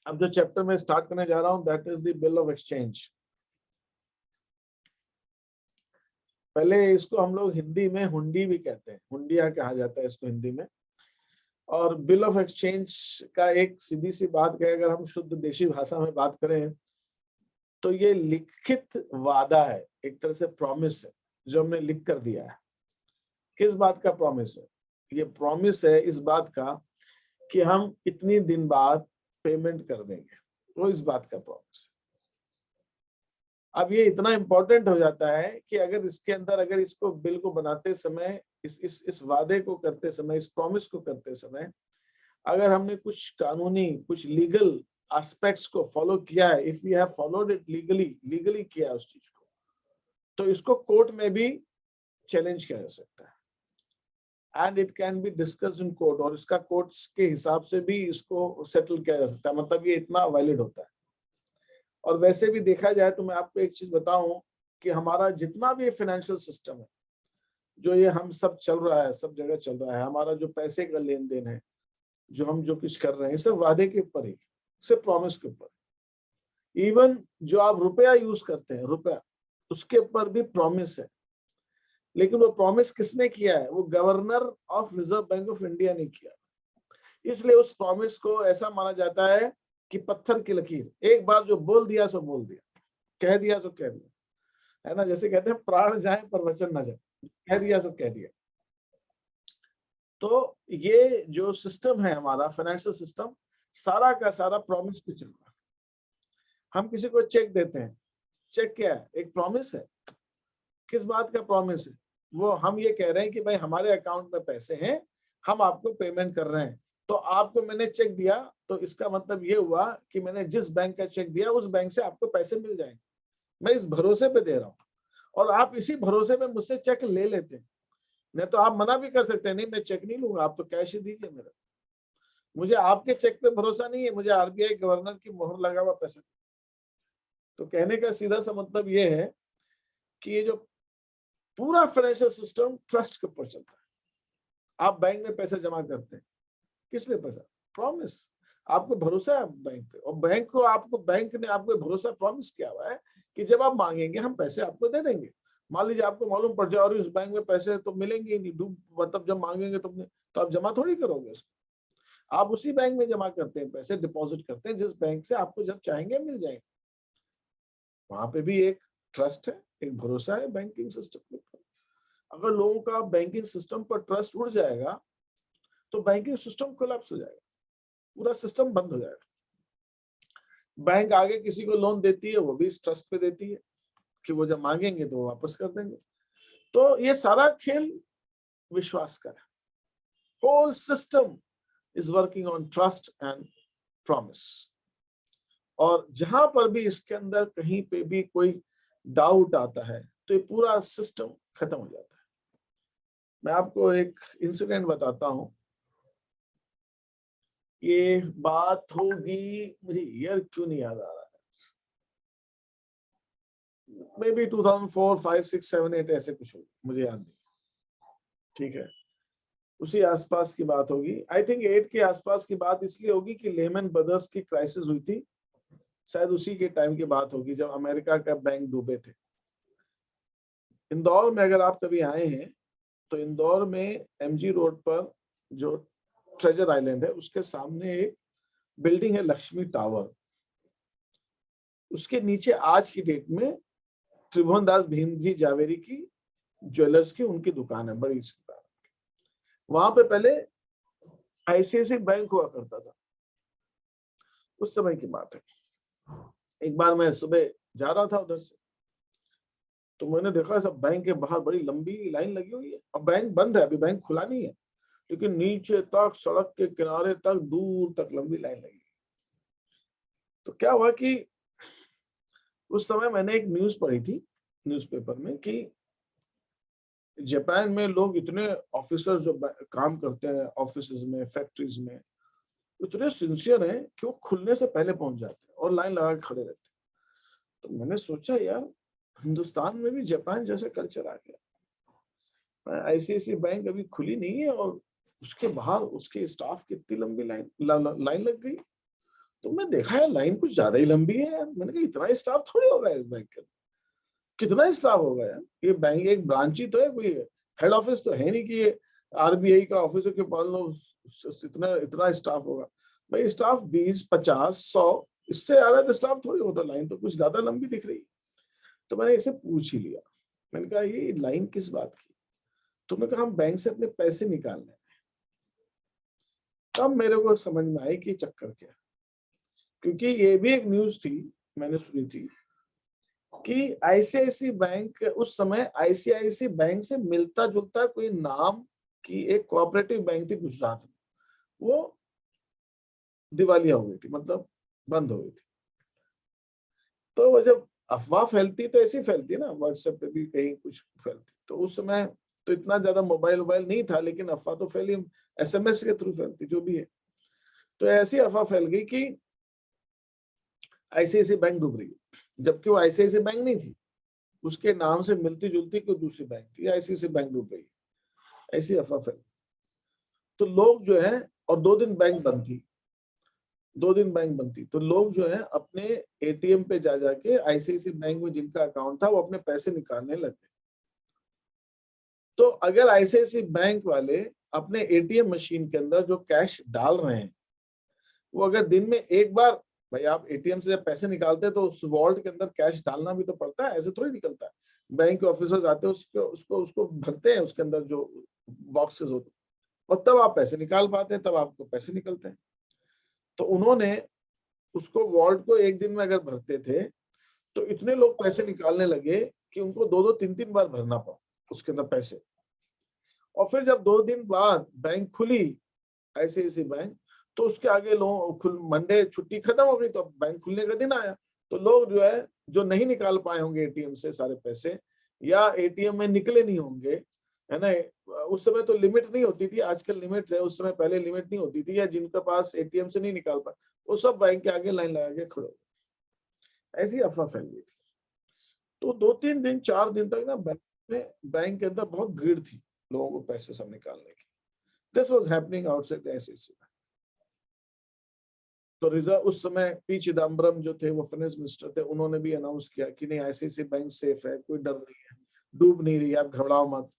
अब जो चैप्टर में स्टार्ट करने जा रहा हूं that is the bill of exchange. पहले इसको हम लोग हिंदी में हुंडी भी कहते हैं, हुंडिया कहा जाता है इसको हिंदी में। और बिल ऑफ एक्सचेंज का एक सीधी सी बात कहें, अगर हम शुद्ध देशी भाषा में बात करें तो ये लिखित वादा है, एक तरह से प्रॉमिस है जो हमने लिख कर दिया है। किस बात का प्रॉमिस है? ये प्रॉमिस है इस बात का कि हम इतनी दिन बाद पेमेंट कर देंगे, वो इस बात का प्रॉमिस है। अब ये इतना इंपॉर्टेंट हो जाता है कि अगर इसके अंदर, अगर इसको बिल को बनाते समय, इस वादे को करते समय, इस प्रॉमिस को करते समय अगर हमने कुछ कानूनी, कुछ लीगल एस्पेक्ट्स को फॉलो किया है, if we have followed it legally किया है उस चीज को, तो इसको कोर्ट में भी चैलेंज किया जा सकता है and it can be discussed in court, और इसका कोर्ट्स के हिसाब से भी इसको सेटल किया जा सकता है। मतलब ये इतना वैलिड होता है। और वैसे भी देखा जाए तो मैं आपको एक चीज बताऊं कि हमारा जितना भी फाइनेंशियल सिस्टम है, जो ये हम सब चल रहा है, सब जगह चल रहा है, हमारा जो पैसे का लेन देन है, जो हम जो कुछ कर रहे हैं, सब वादे के ऊपर ही, सिर्फ प्रॉमिस के ऊपर। इवन जो आप रुपया यूज करते हैं, रुपया, उसके ऊपर भी प्रॉमिस है। लेकिन वो प्रॉमिस किसने किया है? वो governor of reserve bank of India ने किया। इसलिए उस प्रॉमिस को ऐसा माना जाता है कि पत्थर की लकीर, एक बार जो बोल दिया सो बोल दिया, कह दिया सो कह दिया, है ना। जैसे कहते हैं प्राण जाए पर वचन न जाए, कह दिया सो कह दिया। तो ये जो सिस्टम है हमारा फाइनेंशियल सिस्टम, सारा का सारा प्रॉमिस पे चल रहा है। हम किसी को चेक देते हैं, चेक क्या है? एक प्रॉमिस है। किस बात का प्रॉमिस है? वो हम ये कह रहे हैं कि भाई हमारे अकाउंट में पैसे हैं, हम आपको पेमेंट कर रहे हैं। तो आपको मैंने चेक दिया, तो इसका मतलब ये हुआ कि मैंने जिस बैंक का चेक दिया उस बैंक से आपको पैसे मिल जाएंगे। मैं इस भरोसे पे दे रहा हूँ, और आप इसी भरोसे में मुझसे चेक ले लेते हैं। नहीं तो आप मना भी कर सकते हैं, नहीं मैं चेक नहीं लूंगा, आप तो कैश ही दीजिए मेरा, मुझे आपके चेक पे भरोसा नहीं है, मुझे आरबीआई गवर्नर की मोहर लगा हुआ पैसा। तो कहने का सीधा सा मतलब ये है कि ये जो पूरा फाइनेंशियल सिस्टम ट्रस्ट के ऊपर चलता है। आप बैंक में पैसा जमा करते हैं, किस लिए पैसा? प्रॉमिस। आपको भरोसा है बैंक पे, और बैंक को, आपको बैंक ने आपको भरोसा प्रॉमिस किया हुआ है कि जब आप मांगेंगे हम पैसे आपको दे देंगे। मान लीजिए आपको मालूम पड़ जाए और इस बैंक में पैसे तो मिलेंगे ही नहीं, मतलब जब मांगेंगे तो आप जमा थोड़ी करोगे उसको। आप उसी बैंक में जमा करते हैं पैसे, डिपॉजिट करते हैं जिस बैंक से आपको जब चाहेंगे मिल जाएंगे। वहां पे भी एक ट्रस्ट है, एक भरोसा है बैंकिंग सिस्टम के ऊपर। अगर लोगों का बैंकिंग सिस्टम पर ट्रस्ट उड़ जाएगा तो बैंकिंग सिस्टम कोलैप्स हो जाएगा, पूरा सिस्टम बंद हो जाएगा। बैंक आगे किसी को लोन देती है, वो भी इस ट्रस्ट पे देती है कि वो जब मांगेंगे तो वो वापस कर देंगे। तो ये सारा खेल विश्वास का है। Whole system is working on trust and promise. और जहां पर भी इसके अंदर कहीं पे भी कोई डाउट आता है तो ये पूरा सिस्टम खत्म हो जाता है। मैं आपको एक इंसिडेंट बताता हूं। ये बात होगी, मुझे ईयर क्यों नहीं याद आ रहा है, मे बी 2004, 5, 6, 7, 8 ऐसे कुछ होगी, मुझे याद नहीं। ठीक है, उसी आसपास की बात होगी। आई थिंक 8 के आसपास की बात इसलिए होगी कि लेमन ब्रदर्स की क्राइसिस हुई थी, शायद उसी के टाइम की बात होगी जब अमेरिका का बैंक डूबे थे। इंदौर में अगर आप कभी आए हैं तो इंदौर में एमजी रोड पर जो ट्रेजर आइलैंड है उसके सामने एक बिल्डिंग है, लक्ष्मी टावर। उसके नीचे आज की डेट में त्रिभुवन दास भीमजी जावेरी की ज्वेलर्स की उनकी दुकान है, बड़ी सी दुकान। वहां पे पहले आईसीआईसी बैंक हुआ करता था, उस समय की बात है। एक बार मैं सुबह जा रहा था उधर से, तो मैंने देखा सब बैंक के बाहर बड़ी लंबी लाइन लगी हुई है। अब बैंक बंद है, अभी बैंक खुला नहीं है, लेकिन नीचे तक, सड़क के किनारे तक, दूर तक लंबी लाइन लगी। तो क्या हुआ कि उस समय मैंने एक न्यूज पढ़ी थी न्यूज़पेपर में कि जापान में लोग इतने, ऑफिसर्स जो काम करते हैं ऑफिस में, फैक्ट्रीज में, इतने सिंसियर हैं कि वो खुलने से पहले पहुंच जाते हैं और लाइन लगा के खड़े रहते हैं। तो मैंने सोचा यार, हिंदुस्तान में भी जापान जैसे कल्चर आ गया। आईसीआईसी बैंक अभी खुली नहीं है और उसके बाहर उसके स्टाफ की इतनी लंबी लाइन लग गई। तो मैं देखा है लाइन कुछ ज्यादा ही लंबी है यार। मैंने कहा इतना स्टाफ थोड़ी होगा इस बैंक के, कितना स्टाफ होगा यार, ये बैंक एक ब्रांच ही तो है, कोई हेड ऑफिस तो है नहीं कि ये आरबीआई का ऑफिस के पास लो इतना इतना स्टाफ होगा। भाई स्टाफ 20, 50, 100, इससे ज्यादा तो स्टाफ थोड़ी होता, लाइन तो कुछ ज्यादा लंबी दिख रही है। तो मैंने इसे पूछ ही लिया, मैंने कहा ये लाइन किस बात की? तो मैं कहा हम बैंक से अपने पैसे निकालने हैं। तब मेरे को समझ में आई कि चक्कर क्या है, क्योंकि ये भी एक न्यूज थी, मैंने सुनी थी कि आईसीआईसी बैंक उस समय आईसीआईसी बैंक से मिलता जुलता कोई नाम की एक कोऑपरेटिव बैंक थी गुजरात में, वो दिवालिया हो गई थी, मतलब बंद हो गई थी। तो वो जब अफवाह फैलती तो ऐसी फैलती ना, व्हाट्सएप पे भी कहीं कुछ फैलती, तो उस समय तो इतना ज्यादा मोबाइल नहीं था, लेकिन अफवाह तो फैली, एसएमएस के थ्रू फैलती जो भी है। तो ऐसी अफवाह फैल गई कि आईसीआईसी बैंक डूब रही है, जबकि वो आईसीआईसी बैंक नहीं थी, उसके नाम से मिलती जुलती कोई दूसरी बैंक थी, आईसीआईसी बैंक डूब रही है, ऐसी अफवाह फैल। तो लोग जो है, और 2 दिन बैंक बंद थी, 2 दिन बैंक बंद थी, तो लोग जो है अपने एटीएम पे जा जाके आईसीआईसी बैंक में जिनका अकाउंट था वो अपने पैसे निकालने लगे। तो अगर आईसीआईसी बैंक वाले अपने एटीएम मशीन के अंदर जो कैश डाल रहे हैं, वो अगर दिन में एक बार, भाई आप एटीएम से जब पैसे निकालते हैं तो उस वॉल्ट के अंदर कैश डालना भी तो पड़ता है, ऐसे थोड़ी निकलता है। बैंक के ऑफिसर्स आते हैं, उसको उसको उसको भरते हैं, उसके अंदर जो बॉक्सेस होते हैं, और तब आप पैसे निकाल पाते हैं, तब आपको पैसे निकलते हैं। तो उन्होंने उसको वॉल्ट को एक दिन में अगर भरते थे तो इतने लोग पैसे निकालने लगे कि उनको 2-2, 3-3 बार भरना पड़ा उसके अंदर पैसे। और फिर जब 2 दिन बाद बैंक खुली आईसीआईसी बैंक, तो उसके आगे लोग मंडे छुट्टी खत्म हो गई, तो बैंक खुलने का दिन आया, तो लोग जो है जो नहीं निकाल पाए होंगे एटीएम से सारे पैसे, या एटीएम में निकले नहीं होंगे, है ना, उस समय तो लिमिट नहीं होती थी, आजकल लिमिट है, उस समय पहले लिमिट नहीं होती थी, या जिनके पास एटीएम से नहीं निकाल पाए वो सब बैंक के आगे लाइन लगा के खड़े, ऐसी अफवाह फैल गई थी। तो 2-3 दिन 4 दिन तक ना बैंक के अंदर बहुत भीड़ थी लोगों को पैसे सब निकालने की। This was happening outside ICIC. तो रिजर्व उस समय पी चिदम्बरम जो थे वो फाइनेंस मिनिस्टर थे, उन्होंने भी अनाउंस किया कि नहीं आईसीआईसी बैंक सेफ है, कोई डर नहीं है, डूब नहीं रही, आप घबराओ मत।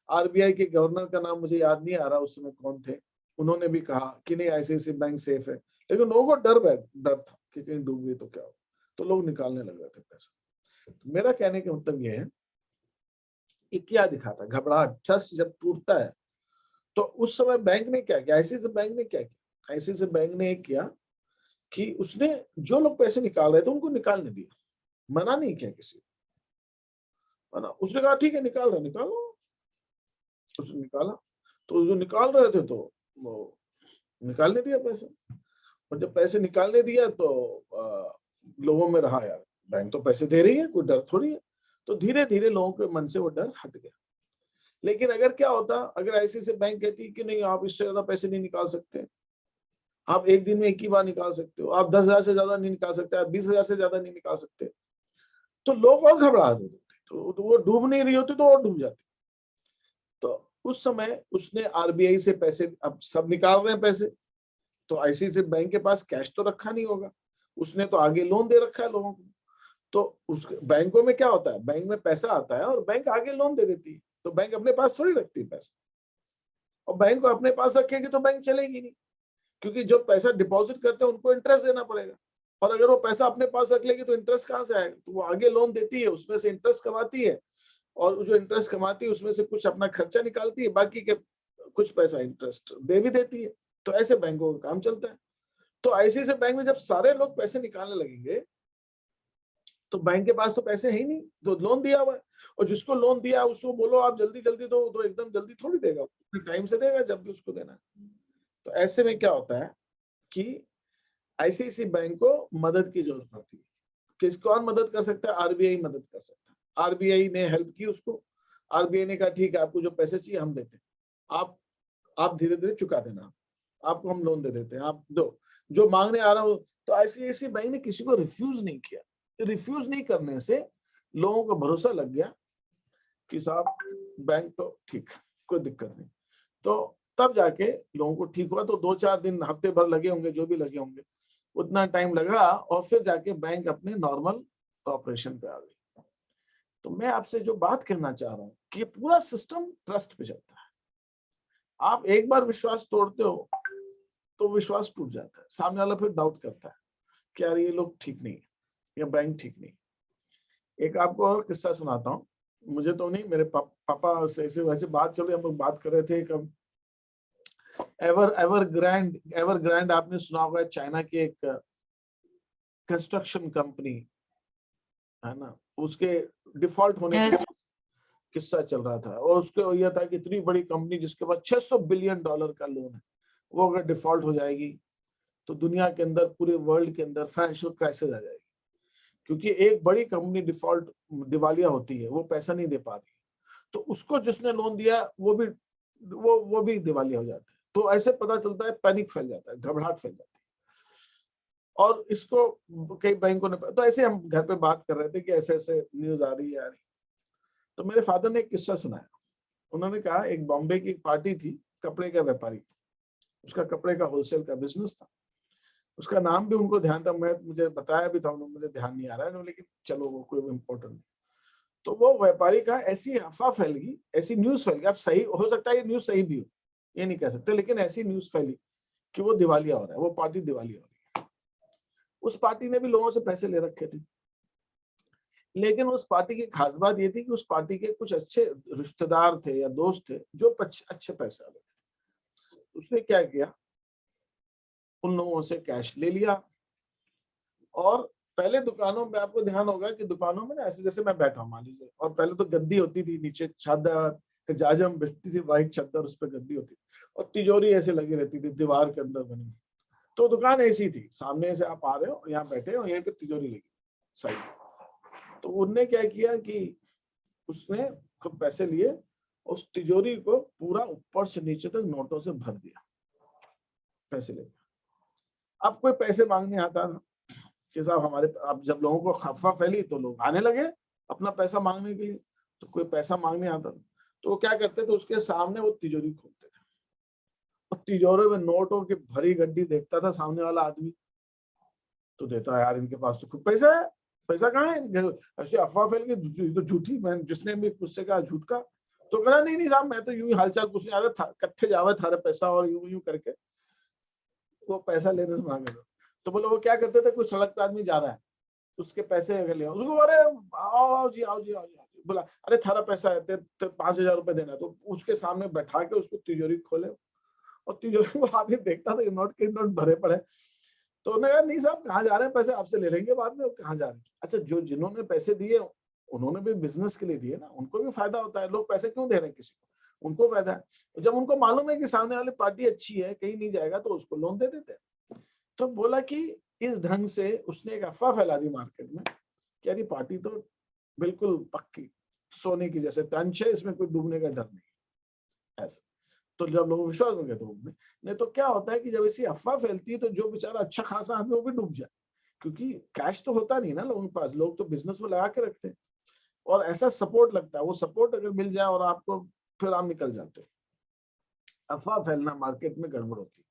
आरबीआई के गवर्नर का नाम मुझे याद नहीं आ रहा उस समय कौन थे, उन्होंने भी कहा कि नहीं आईसीआईसी बैंक सेफ है, लेकिन लोगों को डर था कि कहीं डूब गई तो क्या हो, तो लोग निकालने लग रहे थे पैसा। तो मेरा कहने का मतलब ये है कि क्या दिखाता है घबराहट, ट्रस्ट जब टूटता है। तो उस समय बैंक ने क्या किया, आईसीआईसी बैंक ने क्या किया, आईसीआईसी बैंक ने एक किया कि उसने जो लोग पैसे निकाल रहे थे उनको निकालने दिया, मना नहीं किया किसी को, मना, उसने कहा ठीक है निकाल रहे निकालो, उसने निकाला। तो जो निकाल रहे थे तो वो निकालने दिया पैसे, और जब पैसे निकालने दिया तो लोगों में रहा यार बैंक तो पैसे दे रही है, कोई डर थोड़ी है। तो धीरे धीरे लोगों के मन से वो डर हट गया। लेकिन अगर क्या होता, अगर आईसीआईसी बैंक कहती कि नहीं आप इससे ज्यादा पैसे नहीं निकाल सकते, आप एक दिन में एक ही बार निकाल सकते हो, आप 10,000 से ज्यादा नहीं निकाल सकते, आप 20,000 से ज्यादा नहीं निकाल सकते, तो लोग और घबरा जाते, तो वो डूब नहीं रही होती तो और डूब जाती। तो उस समय उसने आरबीआई से पैसे, अब सब निकाल रहे हैं पैसे, तो आईसीआईसी बैंक के पास कैश तो रखा नहीं होगा, उसने तो आगे लोन दे रखा है लोगों को। तो उस बैंकों में क्या होता है, बैंक में पैसा आता है और बैंक आगे लोन दे देती है, तो बैंक अपने पास थोड़ी रखती है पैसा, और बैंक को अपने पास रखेगी तो बैंक चलेगी नहीं, क्योंकि जो पैसा डिपॉजिट करते हैं उनको इंटरेस्ट देना पड़ेगा, और अगर वो पैसा अपने पास रख लेगी तो इंटरेस्ट कहाँ से आएगा, तो वो आगे लोन देती है, उसमें से इंटरेस्ट कमाती है, और जो इंटरेस्ट कमाती है उसमें से कुछ अपना खर्चा निकालती है, बाकी के कुछ पैसा इंटरेस्ट दे भी देती है। तो ऐसे बैंकों का काम चलता है। तो आईसीआईसी बैंक में जब सारे लोग पैसे निकालने लगेंगे तो बैंक के पास तो पैसे है ही नहीं, तो लोन दिया हुआ है, और जिसको लोन दिया उसको बोलो आप जल्दी जल्दी दो, तो एकदम जल्दी थोड़ी देगा, टाइम से देगा जब भी उसको देना है। तो ऐसे में क्या होता है कि आईसीआईसी बैंक को मदद की जरूरत पड़ती है। किस कौन मदद कर सकता है, आरबीआई मदद कर सकता है। आरबीआई ने हेल्प की उसको, आरबीआई ने कहा ठीक है आपको जो पैसे चाहिए हम देते हैं, आप धीरे धीरे चुका देना, आपको हम लोन दे देते हैं, आप दो, जो मांगने आ रहा हो। तो आईसीआईसी बैंक ने किसी को रिफ्यूज नहीं किया। रिफ्यूज नहीं करने से लोगों को भरोसा लग गया कि साहब बैंक तो ठीक, कोई दिक्कत नहीं। तो तब जाके लोगों को ठीक हुआ। तो 2-4 दिन हफ्ते भर लगे होंगे, जो भी लगे होंगे, उतना टाइम लगा और फिर जाके बैंक अपने नॉर्मल ऑपरेशन पे आ गई। तो मैं आपसे जो बात करना चाह रहा हूँ कि ये पूरा सिस्टम ट्रस्ट पे चलता है। आप एक बार विश्वास तोड़ते हो तो विश्वास टूट जाता है, सामने वाला फिर डाउट करता है कि यार ये लोग ठीक नहीं है या बैंक ठीक नहीं। एक आपको और किस्सा सुनाता हूँ, मुझे तो नहीं, मेरे पापा से ऐसे वैसे बात चल रही, हम लोग बात कर रहे थे कब एवर ग्रैंड आपने सुना होगा, चाइना की एक कंस्ट्रक्शन कंपनी है ना, उसके डिफॉल्ट होने का किस्सा चल रहा था। और उसके यह था कि इतनी बड़ी कंपनी जिसके पास $600 बिलियन का लोन है, वो अगर डिफॉल्ट हो जाएगी तो दुनिया के अंदर, पूरे वर्ल्ड के अंदर फाइनेंशियल क्राइसिस आ जाएगी। क्योंकि एक बड़ी कंपनी डिफॉल्ट, दिवालिया होती है, वो पैसा नहीं दे पा रही, तो उसको जिसने लोन दिया वो भी दिवालिया हो जाता है। तो ऐसे पता चलता है, पैनिक फैल जाता है, घबराहट फैल जाती है। और इसको कई बैंकों ने, तो ऐसे हम घर पे बात कर रहे थे कि ऐसे ऐसे न्यूज आ रही है। तो मेरे फादर ने एक किस्सा सुनाया। उन्होंने कहा एक बॉम्बे की एक पार्टी थी, कपड़े का व्यापारी, उसका कपड़े का होलसेल का बिजनेस था। उसका नाम भी उनको ध्यान था, मुझे बताया भी था उन्होंने, मुझे ध्यान नहीं आ रहा है, लेकिन चलो वो कोई इम्पोर्टेंट नहीं। तो वो व्यापारी का ऐसी अफवाह फैल गई, ऐसी न्यूज फैल गई, अब सही हो सकता है ये न्यूज सही भी हो, ये नहीं कह सकते, लेकिन ऐसी न्यूज फैली कि वो दिवालिया हो रहा है, वो पार्टी दिवालिया हो रही है। उस पार्टी ने भी लोगों से पैसे ले रखे थे, लेकिन उस पार्टी की खास बात ये थी कि उस पार्टी के कुछ अच्छे रिश्तेदार थे या दोस्त थे जो अच्छे पैसे वाले थे। उसने क्या किया, उन लोगों से कैश ले लिया। और पहले दुकानों में, आपको ध्यान होगा कि दुकानों में ना, ऐसे जैसे मैं बैठा हूं मान लीजिए, और पहले तो गद्दी होती थी, नीचे चादर जाजम बिछती थी, व्हाइट चादर, उस पर गद्दी होती थी, और तिजोरी ऐसे लगी रहती थी दीवार के अंदर बनी। तो दुकान ऐसी थी, सामने से आप आ रहे हो, यहाँ बैठे हो, यहीं पे तिजोरी लगी साइड। तो उनने क्या किया कि उसने खूब पैसे लिए, उस तिजोरी को पूरा ऊपर से नीचे तक नोटों से भर दिया, पैसे लेके। अब कोई पैसे मांगने आता था कि साहब हमारे, अब जब लोगों को अफवाह फैली तो लोग आने लगे अपना पैसा मांगने के लिए, तो कोई पैसा मांगने आता था तो वो क्या करते थे, उसके सामने वो तिजोरी खोलते थे, और तिजोरी में नोटों की भरी गड्डी देखता था सामने वाला आदमी, तो देता है यार इनके पास तो खूब पैसा है, पैसा कहाँ है, ऐसे अफवाह फैल गई तो झूठी, मैं जिसने भी मुझसे कहा झूठ का, तो कहा नहीं नहीं साहब, मैं तो यूं ही हालचाल पूछने आया था, कट्ठे जावे थारे पैसा, और यूं यूं करके वो पैसा लेने से मांगे थे। तो बोले वो क्या करते थे, कोई सड़क पे आदमी जा रहा है, उसके पैसे अगर ले उसको, अरे आओ जी आओ जी आओ जी, बोला अरे थारा पैसा है, 5,000 रुपए देना, तो उसके सामने बैठा के उसको तिजोरी खोले, और तिजोरी वो आदमी देखता था नोट के नोट भरे पड़े। तो उन्होंने कहा नहीं साहब कहाँ जा रहे हैं पैसे, आपसे ले लेंगे बाद में, कहाँ जा रहे हैं। अच्छा, जो जिन्होंने पैसे दिए उन्होंने भी बिजनेस के लिए दिए ना, उनको भी फायदा होता है, लोग पैसे क्यों दे रहे हैं किसी को, उनको फायदा है। तो जब उनको मालूम है कि सामने वाली पार्टी अच्छी है, कहीं नहीं जाएगा, तो उसको लोन दे देते हैं। तो बोला कि इस ढंग से उसने एक अफवाह फैला दी मार्केट में कि यार पार्टी तो बिल्कुल पक्की सोने की जैसे टंच है, इसमें कोई डूबने का डर नहीं, ऐसा। तो जब लोग विश्वास हो गए तो नहीं, तो क्या होता है कि जब ऐसी अफवाह फैलती है तो जो बेचारा अच्छा खासा आदमी वो भी डूब जाए, क्योंकि कैश तो होता नहीं ना लोगों के पास, लोग तो बिजनेस में लगा के रखते हैं, और ऐसा सपोर्ट लगता है, वो सपोर्ट अगर मिल जाए और आपको, फिर आप निकल जाते हो। अफवाह फैलना मार्केट में गड़बड़ होती है।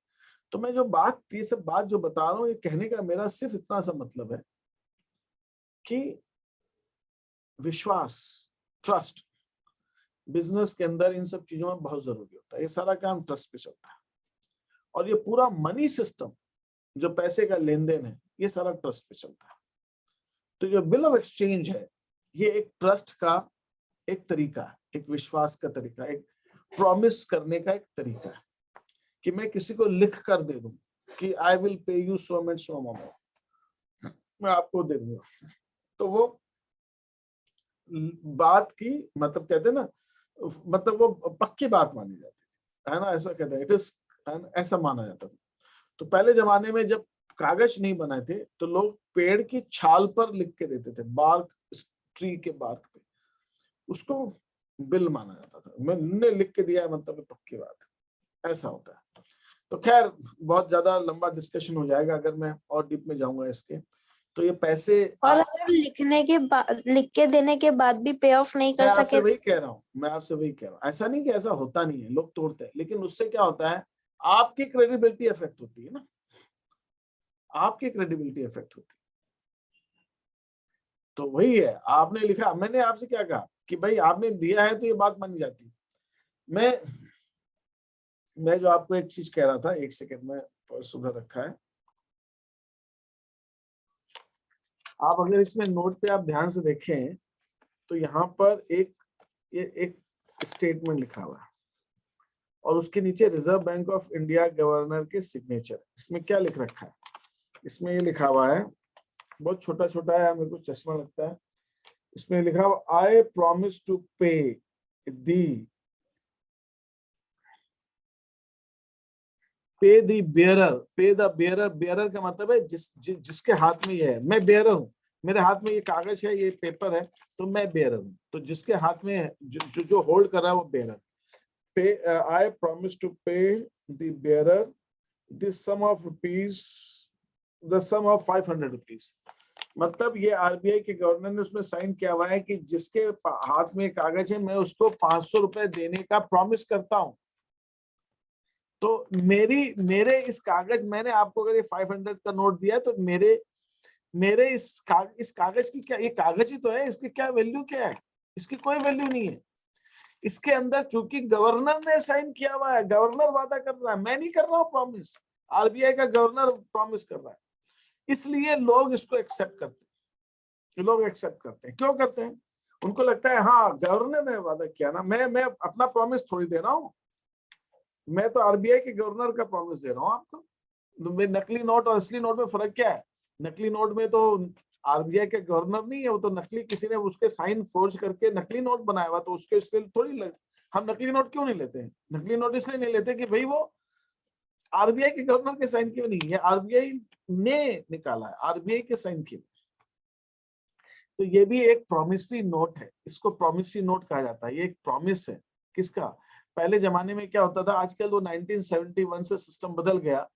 तो मैं जो बात, ये सब बात जो बता रहा हूँ, ये कहने का मेरा सिर्फ इतना सा मतलब है कि विश्वास, ट्रस्ट, बिजनेस के अंदर इन सब चीजों में बहुत जरूरी होता है। ये सारा काम ट्रस्ट पे चलता है, और ये पूरा मनी सिस्टम, जो पैसे का लेन देन है, ये सारा ट्रस्ट पे चलता है। तो जो बिल ऑफ एक्सचेंज है, ये एक ट्रस्ट का एक तरीका है, एक विश्वास का तरीका, एक प्रॉमिस करने का एक तरीका है, कि मैं किसी को लिख कर दे दूं कि I will pay you so much so amount, मैं आपको दे दूंगा। तो वो बात की, मतलब कहते हैं ना, मतलब वो पक्की बात मानी जाती है ना, ऐसा कहते हैं, इट इज, ऐसा माना जाता था। तो पहले जमाने में जब कागज नहीं बनाए थे तो लोग पेड़ की छाल पर लिख के देते थे, बार्क, ट्री के बार्क पे, उसको बिल माना जाता था। मैंने लिख के दिया है मतलब पक्की बात है, ऐसा होता है। तो खैर बहुत ज्यादा लंबा डिस्कशन हो जाएगा अगर मैं और डीप में जाऊंगा इसके। तो ये पैसे, और अगर लिख के देने के बाद भी पे ऑफ नहीं कर मैं आपसे सके, वही कह रहा हूँ, मैं आपसे वही कह रहा हूँ, ऐसा नहीं कि ऐसा होता नहीं है, लोग तोड़ते हैं, लेकिन उससे क्या होता है, आपकी क्रेडिबिलिटी अफेक्ट होती है ना, आपकी क्रेडिबिलिटी अफेक्ट होती है। तो वही है, आपने लिखा, मैंने आपसे क्या कहा कि भाई आपने दिया है तो ये बात मानी जाती है। मैं जो आपको एक चीज कह रहा था, एक सेकंड में पर्स उधर रखा है, आप अगर इसमें नोट पे आप ध्यान से देखें तो यहाँ पर एक स्टेटमेंट लिखा हुआ है और उसके नीचे reserve bank of India governor के सिग्नेचर। इसमें क्या लिख रखा है? इसमें ये लिखा हुआ है, बहुत छोटा छोटा है, मेरे को चश्मा लगता है। इसमें लिखा हुआ आई प्रॉमिस टू पे दी बेयरर। पे द बेयरर, बेयरर का मतलब है जिसके हाथ में ये है। मैं बेयरर हूं, मेरे हाथ में ये कागज है, ये पेपर है, तो मैं बेयरर हूं। तो जिसके हाथ में है, जो होल्ड कर रहा है वो bearer. Pay I promise to pay the bearer the sum of rupees, the sum of 500 rupees. मतलब ये आरबीआई के गवर्नर ने उसमें साइन किया हुआ है कि जिसके हाथ में कागज है मैं उसको 500 रुपए देने का प्रॉमिस करता हूं। तो मेरे इस कागज, मैंने आपको अगर ये 500 का नोट दिया तो मेरे इस कागज की क्या, ये कागज ही तो है, इसकी क्या वैल्यू क्या है? इसकी कोई वैल्यू नहीं है। इसके अंदर चूंकि गवर्नर ने साइन किया हुआ है, गवर्नर वादा कर रहा है, मैं नहीं कर रहा हूं प्रॉमिस, आरबीआई का गवर्नर प्रॉमिस कर रहा है, इसलिए लोग इसको एक्सेप्ट करते हैं। लोग एक्सेप्ट करते हैं, क्यों करते हैं? उनको लगता है हाँ गवर्नर ने वादा किया ना, मैं अपना प्रॉमिस थोड़ी दे रहा हूँ, मैं तो आरबीआई के गवर्नर का प्रॉमिस दे रहा हूँ आपको। तो नकली नोट और असली नोट में फर्क क्या है? नकली नोट में तो आरबीआई के गवर्नर नहीं है, वो तो नकली, किसी ने उसके साइन फोर्ज करके नकली नोट बनाया हुआ, तो उसके इसलिए थोड़ी हम नकली नोट क्यों नहीं लेते हैं? नकली नोट इसलिए नहीं लेते कि भाई वो आरबीआई के गवर्नर के साइन क्यों नहीं है, आरबीआई ने निकाला है, आरबीआई के साइन क्यों। तो ये भी एक प्रॉमिसरी नोट है, इसको प्रॉमिसरी नोट कहा जाता है। ये एक प्रॉमिस है किसका? पहले जमाने में क्या होता था, आजकल वो 1971 से सिस्टम बदल गया।